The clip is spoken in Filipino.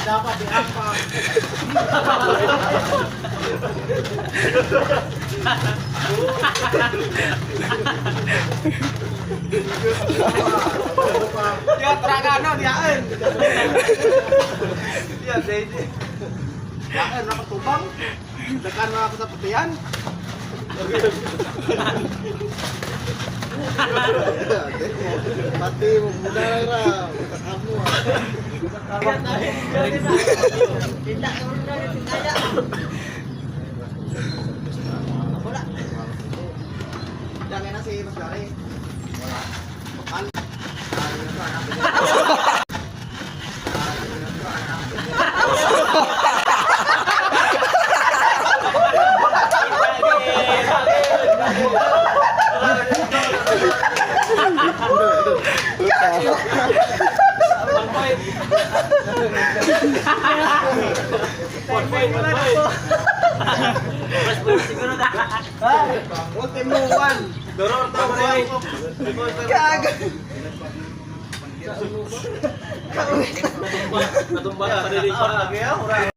Dapat diapa. Dia terangano diaen. Dia dede. Diaen nama tubang. Tekan aku sa petian. Mati mo muna ra. Kamu. Tindak muna tindak. Bola. Jangan nasi Mas Dari. Ultimuan. Doror tawarin. Kagak. Katumba. Katumba.